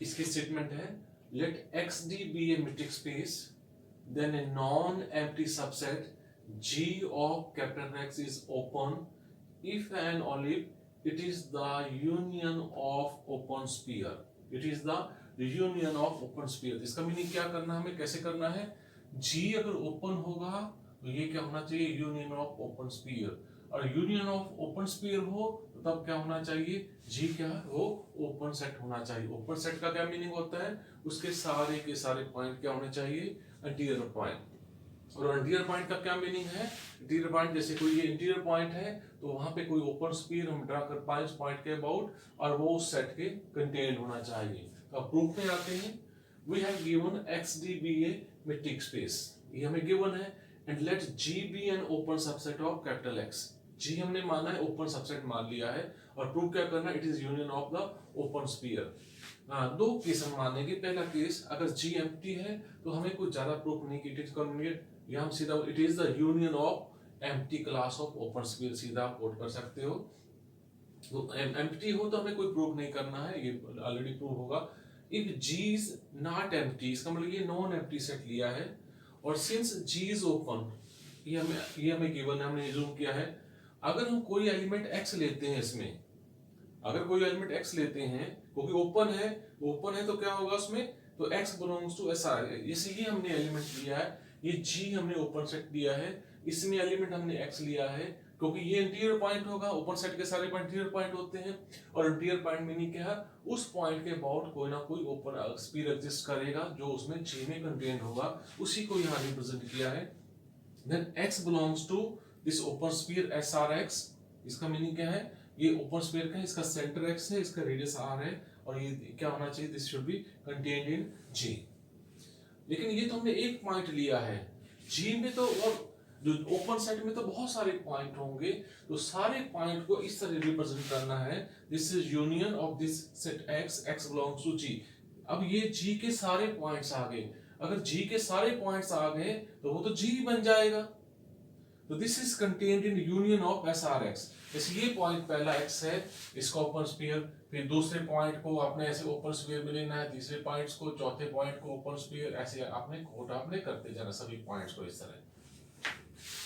इसकी स्टेटमेंट है let X D be a metric space then a non empty subset G of capital X is open if and only it is the union of open sphere. It is the union of open sphere. इसका meaning क्या करना है, हमें कैसे करना है? G अगर open होगा तो ये क्या होना चाहिए? Union of open sphere. और यूनियन ऑफ ओपन स्फीयर हो तो तब क्या होना चाहिए? G क्या है? वो ओपन सेट होना चाहिए। ओपन सेट का क्या मीनिंग होता है? उसके सारे के सारे पॉइंट क्या होने चाहिए? Interior point. और इंटीरियर पॉइंट का क्या मीनिंग है? इंटीरियर पॉइंट जैसे कोई ये इंटीरियर पॉइंट है तो वहां पे कोई ओपन स्फीयर हम ड्रा कर पाए उस पॉइंट के अबाउट, और वो उस सेट के कंटेन होना चाहिए। तो अब प्रूफ में आते हैं। We have given X D be a metric space, ये हमें गिवन है, and let G be an open subset of capital X. G हमने माना है, ओपन सबसेट मान लिया है, और प्रूफ क्या करना है? It is union of the open sphere. दो केस हम मानेंगे। पहला केस, अगर जी एम्प्टी है तो हमें कुछ ज्यादा प्रूफ नहीं कि इट इज कन्वीनियंट, या हम सीधा it is the union of empty class of open sphere सीधा कोट कर सकते हो। तो एम्प्टी हो तो हमें कोई प्रूफ नहीं करना है, ये ऑलरेडी प्रूव होगा। If G is not empty, इसका मतलब ये नॉन एम्प्टी सेट लिया है, और सिंस जी इज ओपन, ये हमें गिवन है, हमने एज्यूम किया है। अगर हम कोई एलिमेंट एक्स लेते हैं इसमें, अगर कोई एलिमेंट x लेते हैं क्योंकि ओपन है तो क्या होगा उसमें? तो x belongs to S R. इसीलिए हमने एलिमेंट लिया है, ये g हमने ओपन सेट दिया है, इसमें एलिमेंट हमने x लिया है क्योंकि ये इंटीरियर पॉइंट होगा। ओपन सेट के सारे पॉइंट इंटीरियर पॉइंट होते हैं, और इंटीरियर पॉइंट मीनिंग क्या है? उस पॉइंट के अबाउट कोई ना कोई ओपन स्फीयर एग्जिस्ट करेगा जो उसमें g में कंटेन होगा, उसी को यहाँ रिप्रेजेंट किया है। Then x belongs to this open sphere SRX। इसका मीनिंग क्या है? ये ओपन स्फीयर का है, इसका सेंटर x है, इसका रेडियस r है, और ये क्या होना चाहिए? This should be contained in G। लेकिन ये तो हमने एक पॉइंट लिया है G में, तो और जो ओपन सेट में तो बहुत सारे पॉइंट होंगे, तो सारे पॉइंट को इस तरह रिप्रेजेंट करना है, this is union of this set x belongs to G। अब ये G के सारे पॉइंट्स आ गए, अगर G के सारे पॉइंट्स आ गए तो वो तो G बन जाएगा। तो this is contained in union of SRX। जैसे ये पॉइंट पहला x है, इसका ओपन स्फीयर, फिर दूसरे पॉइंट को आपने ऐसे ओपन स्फीयर में लेना है, तीसरे पॉइंट्स को, चौथे पॉइंट को ओपन स्फीयर, ऐसे आपने करते जाना सभी पॉइंट्स को इस तरह।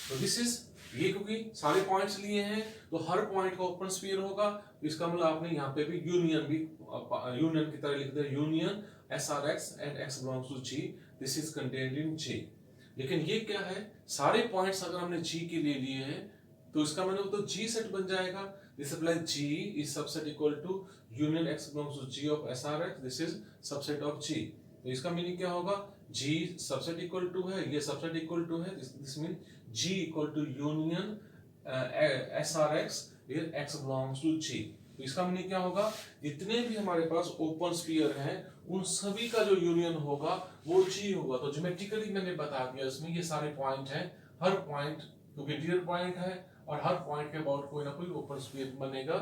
तो दिस इज ये, क्योंकि सारे पॉइंट्स लिए हैं तो हर पॉइंट का ओपन स्फीयर होगा, तो इसका मतलब आपने यहाँ पे भी यूनियन की तरह लिख दिया, union SRX and x belongs to G, this is contained in G। लेकिन ये क्या है? सारे पॉइंट्स अगर हमने G के ले लिए हैं तो इसका मतलब तो G सेट बन जाएगा। This apply G is subset equal to union x belongs to G of SRX, this is subset of G। तो इसका मीनिंग क्या होगा? G सबसेट इक्वल टू है, ये सबसेट इक्वल टू है, this mean G equal to union SRX where x belongs to G। तो इसका meaning क्या होगा? जितने भी हमारे पास ओपन स्फीयर हैं उन सभी का जो यूनियन होगा वो G होगा। तो ज्योमेट्रिकली मैंने बता दिया, इसमें ये सारे पॉइंट हैं, हर पॉइंट क्योंकि इंटीरियर पॉइंट है, और हर पॉइंट के अबाउट कोई ना कोई ओपन स्फीयर बनेगा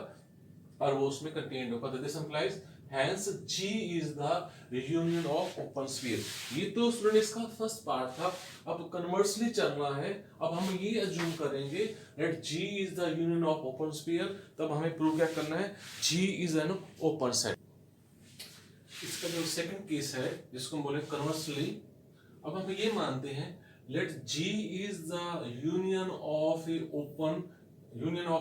और वो उसमें कंटेन्ड होगा। तो this implies hence G is the union of open sphere. ये तो स्टूडेंट इसका फर्स्ट पार्ट था। अब कन्वर्सली चलना है, अब हम ये अज्यूम करेंगे that G is the union of open sphere, तब हमें प्रूव क्या करना है? G is an open set. इसका जो सेकंड केस है जिसको हम बोले कन्वर्सली, अब हम ये मानते हैं let G is the union of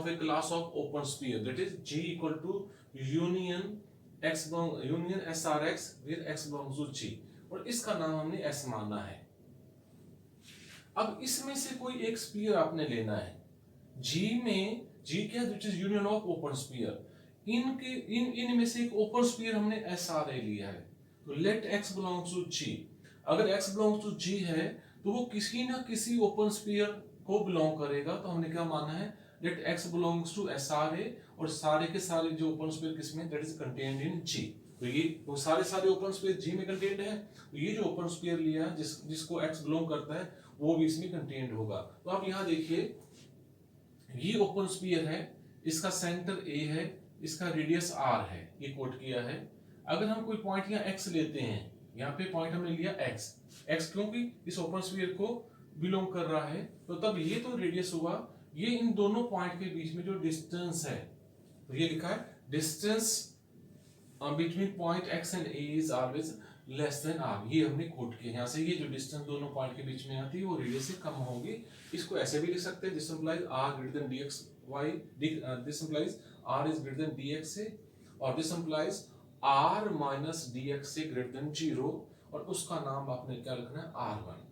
a class of open sphere, that is G equal to union SRX where x belongs to G, और इसका नाम हमने S माना है। अब इसमें से कोई एक स्फीयर आपने लेना है G में, G क्या? which is union of open sphere, इन में से एक ओपन स्फीयर हमने SRA लिया है। तो let x belongs to G, अगर x belongs to G है तो वो किसी ना किसी ओपन स्फीयर को बिलोंग करेगा। तो हमने क्या माना है? Let x belongs to SRA, और सारे के सारे जो ओपन स्फीयर किसमें? That is contained in G। तो ये वो सारे ओपन स्फीयर G में कंटेन्ड है, तो ये जो ओपन स्फीयर लिया है जिसको x बिलोंग करता है वो भी इसमें कंटेन्ड होगा। तो आप यहाँ देखिए, ये ओपन स्फीयर है, इसका सेंटर A है, इसका रेडियस R है, ये कोट किया है। अगर हम कोई पॉइंट यहाँ x लेते हैं, यहाँ पे पॉइंट हमने लिया x क्योंकि इस ओपन स्फीयर को बिलोंग कर रहा है, तो तब ये तो रेडियस हुआ, ये इन दोनों पॉइंट के बीच में जो डिस्टेंस है, तो ये लिखा है distance between point x and a is always less than r, ये हमने कोट किया। यहाँ से ये जो डिस्टेंस दोनों पॉइंट के बीच में आती है वो रेडियस से कम होगी। इसको ऐसे भी लिख सकते हैं, this implies r greater than dx y, this implies r is greater than dx से, और this implies r minus dx से ग्रेटर देन 0, और उसका नाम आपने क्या लिखना है, r1।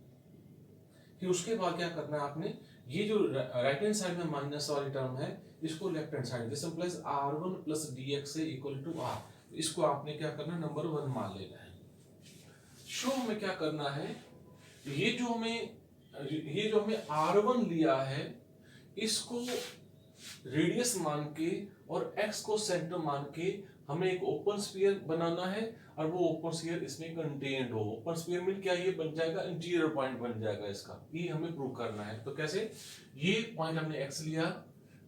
फिर उसके बाद क्या करना है आपने, ये जो राइट हैंड साइड में माइनस वाली टर्म है इसको left hand side, this implies r1 plus dx से इक्वल टू r, इसको आपने क्या करना है, नंबर 1 मान लेना है। शो हमें क्या करना है, ये जो हमें r1 लिया है इसको रेडियस मान के और x को सेंटर मान के हमें एक ओपन स्फीयर बनाना है, और वो ओपन स्फीयर इसमें कंटेन्ड हो। ओपन स्फीयर में क्या ये बन जाएगा, इंटीरियर पॉइंट बन जाएगा इसका, ये हमें प्रूव करना है। तो कैसे, ये पॉइंट हमने x लिया,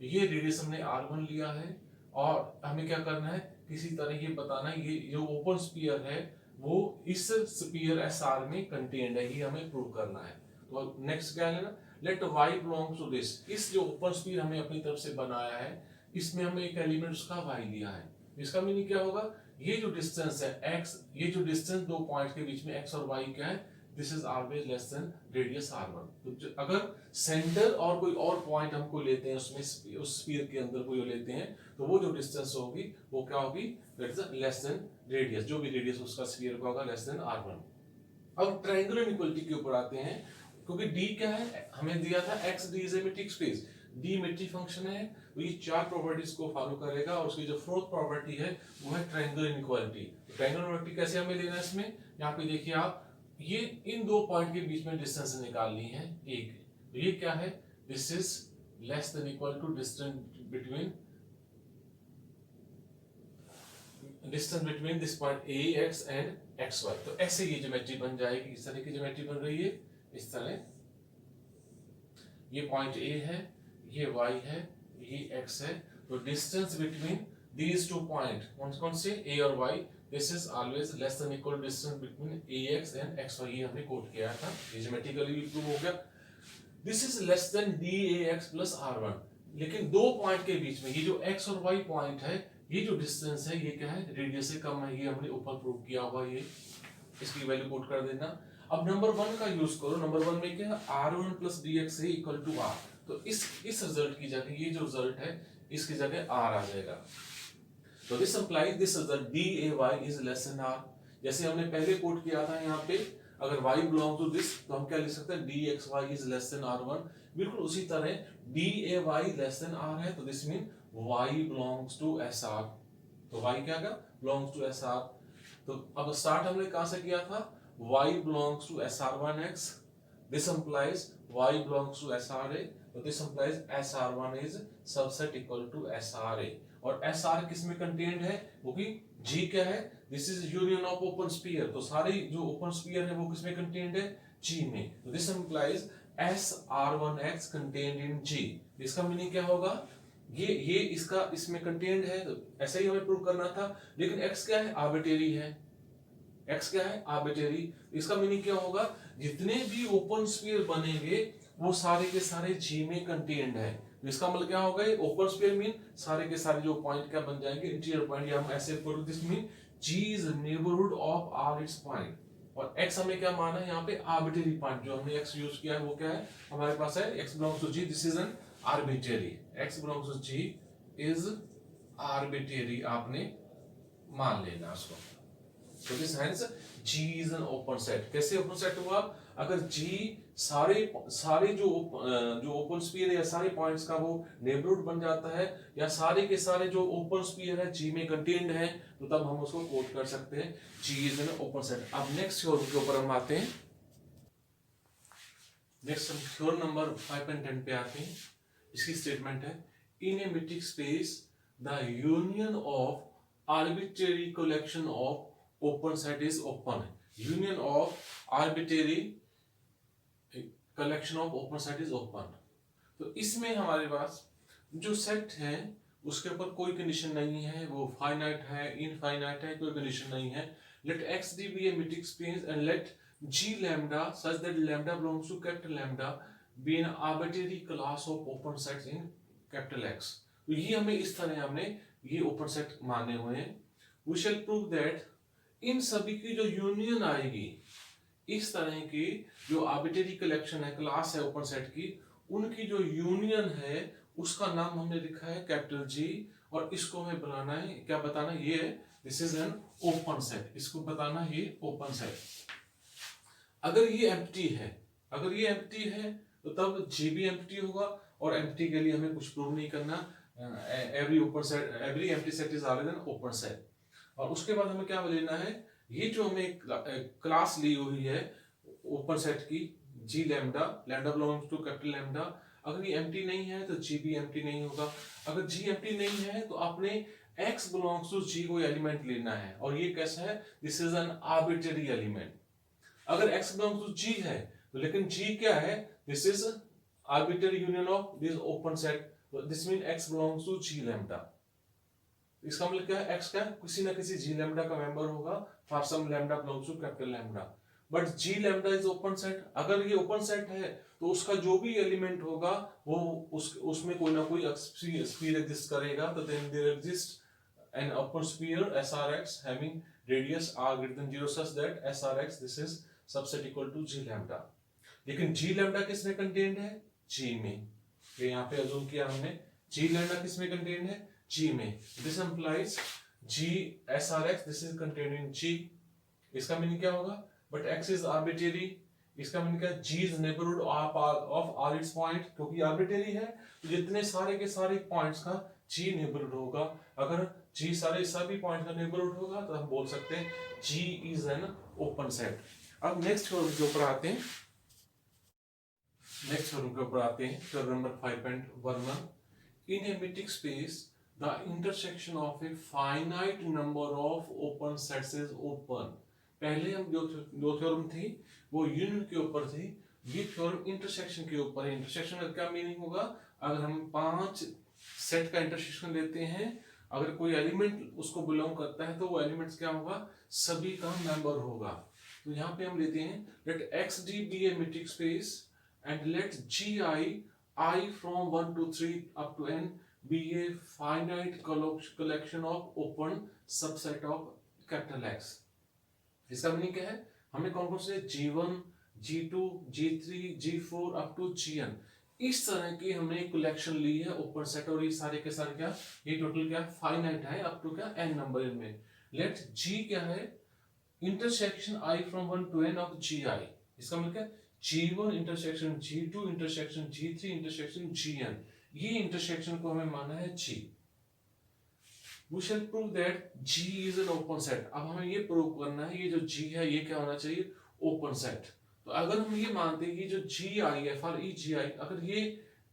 ये रेडियस हमने r1 लिया है, और हमें क्या करना है, किसी तरह ये बताना है ये जो ओपन स्फीयर है वो इस स्फीयर SR में कंटेन्ड है, ये हमें प्रूव करना है। तो नेक्स्ट क्या है ना, let y belongs to this, इस जो ओपन स्फीयर हमें अपनी तरफ से बनाया है इसमें हमें एक एलिमेंट उसका y लिया है। इसका मीनिंग क्या होगा, ये जो डिस्टेंस है x, ये जो डिस्टेंस दो पॉइंट के बीच में x और y क्या है, this is always less than radius r1। तो अगर सेंटर और कोई और पॉइंट हमको लेते हैं उसमें, उस स्फीयर के अंदर कोई लेते हैं, तो वो जो डिस्टेंस होगी वो क्या होगी, that is less then radius, जो भी रेडियस उसका स्फीयर का होगा लेस देन r1। अब ट्रायंगुलर इनइक्वालिटी के ऊपर आते हैं, क्योंकि d क्या है, हमें दिया था x, d is a metric space, d metric function है, तो ये चार प्रॉपर्टीज को फॉलो करेगा, और उसकी जो फोर्थ प्रॉपर्टी है वो है ट्रायंगुलर इनइक्वालिटी। ट्रायंगुलर इनइक्वालिटी कैसे हमें लेना है, इसमें यहाँ पे देखिए आप, ये इन दो पॉइंट के बीच में डिस्टेंस निकालनी है एक, तो ये क्या है, this is less than equal to distance between this point ax and xy। तो ऐसे ये ज्योमेट्री बन जाएगी, इस तरह की ज्योमेट्री बन रही है, इस तरह ये पॉइंट a है, ये y है, ये x है, तो distance between these two point कौन से a और y, this is always less than equal distance between ax and xy, ये हमने कोट किया था, ये ज्योमेट्रिकली भी प्रूव हो गया। This is less then dax plus r1, लेकिन दो पॉइंट के बीच में ये जो x और y पॉइंट है, ये जो डिस्टेंस है ये क्या है, रेडियस से कम है, ये हमने ऊपर प्रूव किया हुआ, ये इसकी वैल्यू पुट कर देना। अब नंबर 1 का यूज करो, नंबर 1 में क्या है, r1 प्लस dx है इक्वल टू r, तो इस रिजल्ट की जगह ये जो रिजल्ट है इसकी जगह r आ जाएगा। तो this implies this result day is less then r, जैसे हमने पहले कोट किया था यहाँ पे, अगर y बिलोंग टू दिस तो हम क्या लिख सकते हैं, dxy is less then r1, बिल्कुल उसी तरह day लेस देन r है, तो this mean y belongs to SR, तो y क्या का बिलोंग्स टू SR। तो अब स्टार्ट हमने कहां से किया था, y belongs to SR1x, this implies y belongs to SRA, तो this implies SR1 is subset equal to SRA, और SR किस में कंटेन्ड है, वो भी G क्या है, this is union of open sphere, तो सारे जो ओपन स्फीयर है वो किस में कंटेन्ड है, G में, तो this implies SR1x contained in G। इसका मीनिंग क्या होगा, ये इसका इसमें कंटेन्ड है, तो ऐसा ही हमें प्रूव करना था, लेकिन x क्या है, आर्बिट्रेरी है, x क्या है, आर्बिट्रेरी। इसका मीनिंग क्या होगा, जितने भी ओपन स्फीयर बनेंगे वो सारे के सारे G में कंटेन्ड है, तो इसका मतलब क्या होगा, ये ओपन स्फीयर मीन सारे के सारे जो पॉइंट क्या बन जाएंगे, इंटीरियर पॉइंट, या हम ऐसे पढ़ो, this mean G is neighbourhood of all it's point, और x हमें क्या माना है यहाँ पे, आर्बिट्रेरी पॉइंट, जो हमने x यूज किया है वो क्या है हमारे पास है, x belongs to G, this is an arbitrary, x belongs to G is arbitrary, आपने मान लेना उसको। तो this hence G is an open set, कैसे ओपन सेट हुआ, अगर G सारे जो ओपन स्फीयर है या सारे पॉइंट्स का वो नेबरहुड बन जाता है, या सारे के सारे जो ओपन स्फीयर है G में कंटेन्ड है, तो तब हम उसको कोट कर सकते हैं G is an open set। अब नेक्स्ट थ्योरम के ऊपर हम आते हैं, नेक्स्ट हम थ्योरम नंबर 5 एंड 10 पे आते हैं। इसकी स्टेटमेंट है, in a metric space the union of arbitrary collection of open set is open, union of arbitrary collection of open set is open. तो इसमें हमारे पास जो सेट है उसके ऊपर कोई कंडीशन नहीं है, वो फाइनाइट है, इनफाइनाइट है, कोई कंडीशन नहीं है। Let XD be a metric space and let G lambda such that lambda belongs to capital lambda be an arbitrary class of open sets in capital X। तो ये हमें इस तरह हमने ये ओपन सेट माने हुए हैं, वी शैल प्रूव दैट इन सभी की जो यूनियन आएगी, इस तरह की जो आर्बिट्रेरी कलेक्शन है, क्लास है ओपन सेट की, उनकी जो यूनियन है उसका नाम हमने लिखा है कैपिटल जी, और इसको हमें बनाना है, क्या बताना है, ये this is an open set, इसको बताना है ये ओपन सेट। अगर ये एम्प्टी है, अगर ये एम्प्टी है तो तब जी भी एम्प्टी होगा, और एम्प्टी के लिए हमें कुछ प्रूव नहीं करना, every open set, every empty set is always an open set. और उसके बाद हमें क्या लेना है, ये जो हमें क्लास ली हुई है ओपन सेट की, G lambda, lambda belongs to capital lambda, अगर ये एम्प्टी नहीं है तो जी भी एम्प्टी नहीं होगा। अगर जी एम्प्टी नहीं है तो आपने x बिलोंग्स टू जी कोई एलिमेंट लेना है, और ये कैसा है, this is an arbitrary element. अगर x बिलोंग्स टू g है तो लेकिन g क्या है, this is arbitrary union of this open set, this mean x belongs to g lambda. इसका मतलब क्या है, x का किसी ना किसी g लैम्डा का मेंबर होगा, for some lambda belongs to capital lambda, but g lambda is open set. अगर ये ओपन सेट है तो उसका जो भी एलिमेंट होगा वो उसमें कोई ना कोई स्फीयर एग्जिस्ट करेगा, तो then there exist an open sphere SRX having radius r greater than 0 such that SRX this is subset equal to g lambda। लेकिन g lambda किसमें कंटेन्ड है, g में, ये यहाँ पे अज्यूम किया हमने, g lambda किसमें कंटेन्ड है, g में, this implies g SRX this is contained in g। इसका मीनिंग क्या होगा, but x is arbitrary, इसका मीनिंग क्या, g is neighborhood of all its point, क्योंकि आर्बिट्रेरी है तो जितने सारे के सारे पॉइंट्स का g नेबरहुड होगा। अगर g सारे सभी पॉइंट का नेबरहुड होगा तो हम बोल सकते हैं g is an open set. अब नेक्स्ट थ्योरम के ऊपर आते हैं, नेक्स्ट थ्योरम के ऊपर आते हैं, theorem number 5.11। In A metrics space the intersection of a finite number of open sets is open. पहले हम जो थ्योरम थी वो यूनियन के ऊपर थी, ये थ्योरम इंटरसेक्शन के ऊपर है। इंटरसेक्शन का क्या मीनिंग होगा, अगर हम 5 सेट का इंटरसेक्शन लेते हैं, अगर कोई एलिमेंट उसको बिलोंग करता है तो वो एलिमेंट्स क्या होगा, सभी का मेंबर होगा। तो यहाँ पे हम लेते हैं let X D be a metrics space and let G i from 1 to 3 up to n be a finite collection of open subset of capital X. इसका मीनिंग क्या है, हमने कौन कौन से G1, G2, G3, G4 up to Gn, इस तरह की हमने कलेक्शन ली है ओपन सेट, और ये सारे के सारे क्या, ये टोटल क्या फाइनाइट है अप टू क्या n नंबर इनमें। लेट G क्या है, intersection I from 1 to n of Gi, इसका मतलब क्या, G1 intersection G2 intersection G3 intersection Gn, ये इंटरसेक्शन को हमें माना है G। We shall prove that G is an open set। अब हमें ये प्रूव करना है ये जो G है ये क्या होना चाहिए, ओपन सेट। तो अगर हम ये मानते हैं कि जो G आई है फॉर ई जी आई, अगर ये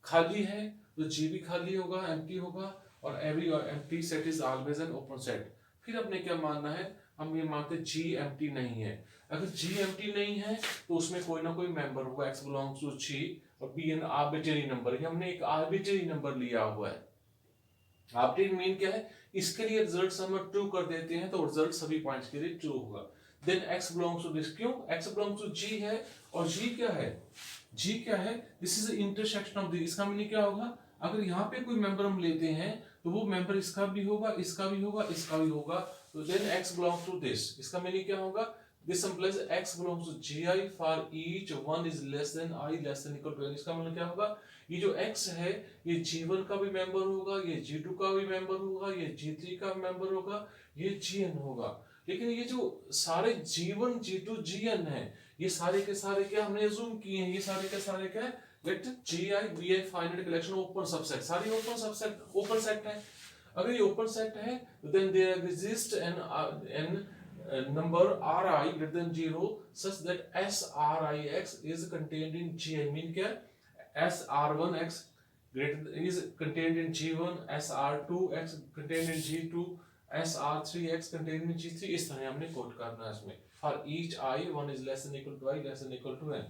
खाली है तो G भी खाली होगा, एम्प्टी होगा, और every empty set is always an open set. फिर अपने क्या मानना है, हम ये मानते हैं G एम्प्टी नहीं है। अगर G एम्प्टी नहीं है तो उसमें कोई ना कोई मेंबर होगा, x बिलोंग्स टू G, और B एन आर्बिट्रेरी नंबर, हमने एक आर्बिट्रेरी नंबर लिया हुआ है। आर्बिट्रेरी मीन क्या है, इसके लिए रिजल्ट हम ट्रू कर देते हैं तो रिजल्ट सभी पॉइंट्स के लिए ट्रू होगा। Then x belongs to this, क्यों x बिलोंग्स टू G है, और G क्या है, G क्या है, this is intersection of this. इसका मीनिंग क्या होगा, अगर यहाँ पे कोई मेंबर हम लेते हैं तो वो मेंबर इसका भी होगा, इसका भी होगा, इसका भी होगा, तो then x belongs to this. इसका मीनिंग क्या होगा, this implies x belongs to gi for each one is less than I less than equal to n। इसका मतलब क्या होगा, ये जो x है ये G1 का भी मेंबर होगा, ये G2 का भी मेंबर होगा, ये G3 का मेंबर होगा, ये Gn होगा। लेकिन ये जो सारे G1 G2 Gn है, ये सारे के सारे क्या हमने अज्यूम किए हैं, ये सारे के सारे क्या है, let gi be a finite collection open subset, सारी ओपन सबसेट ओपन सेट है। अगर ये ओपन सेट है then there exists an number Ri greater than 0 such that Srix is contained in Gi। Mean क्या, Sr1x is contained in G1, Sr2x contained in G2, Sr3x contained in G3। इस तरह हमने coat करना है इसमें, for each I 1 is less than equal to I less than equal to n।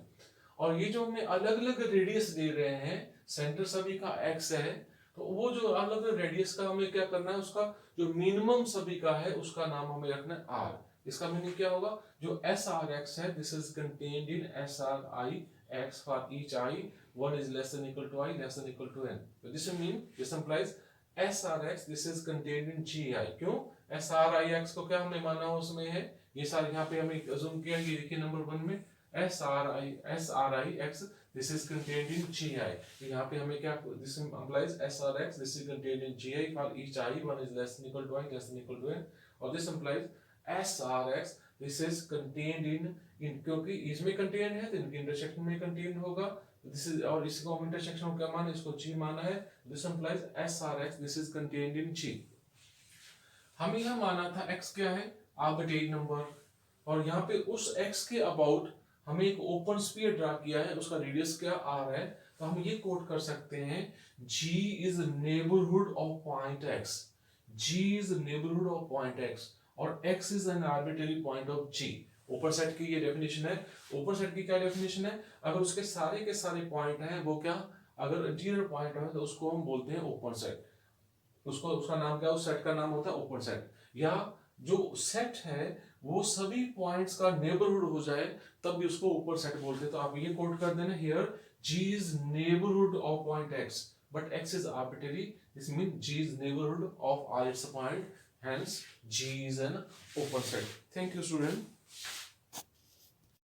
और ये जो हमने अलग अलग रेडियस ले रहे हैं, सेंटर सभी का x है, तो वो जो अलग अलग रेडियस का हमें क्या करना है, उसका जो मिनिमम सभी का है उसका नाम हमें रखना है r। इसका मीनिंग क्या होगा, जो SRX है this is contained in SRIX for each I 1 is less than equal to I less than equal to n। तो this implies SRX this is contained in GI, क्यों, एस आर आई एक्स को क्या हमने माना उसमें है, ये सारे यहाँ पे हमें अज्यूम किया, ये देखिए नंबर 1 में S R I X this is contained in G I, यहाँ पे हमें क्या, this implies S R X this is contained in G I for each I one is less than equal to I less than equal to N, और this implies S R X this is contained in क्योंकि इसमें contain है तो इनके intersection में contain होगा, this is, और इसको हम इंटरसेक्शन को क्या माना, इसको जी माना है, this implies S R X this is contained in G. हमें यह माना था x क्या है, आर्बिट्रेरी नंबर, और यहाँ पे उस x के अबाउट हमें एक ओपन स्फीयर ड्रा किया है, उसका रेडियस क्या r है, तो हम ये कोट कर सकते हैं g is neighbourhood of point x, g is neighbourhood of point x और x is an arbitrary point of g। Open set की ये डेफिनेशन है। ओपन सेट की क्या डेफिनेशन है, अगर उसके सारे के सारे पॉइंट हैं वो क्या, अगर इंटीरियर पॉइंट है तो उसको हम बोलते हैं ओपन सेट, उसको, उसका नाम क्या, उस सेट का नाम होता है ओपन सेट, या जो सेट है वो सभी पॉइंट्स का नेबरहुड हो जाए तब भी उसको ओपन सेट बोलते हैं। तो आप ये कोट कर देना here g is neighbourhood of point x but x is arbitrary, this means g is neighborhood of r its point, hence g is an open set। Thank you student।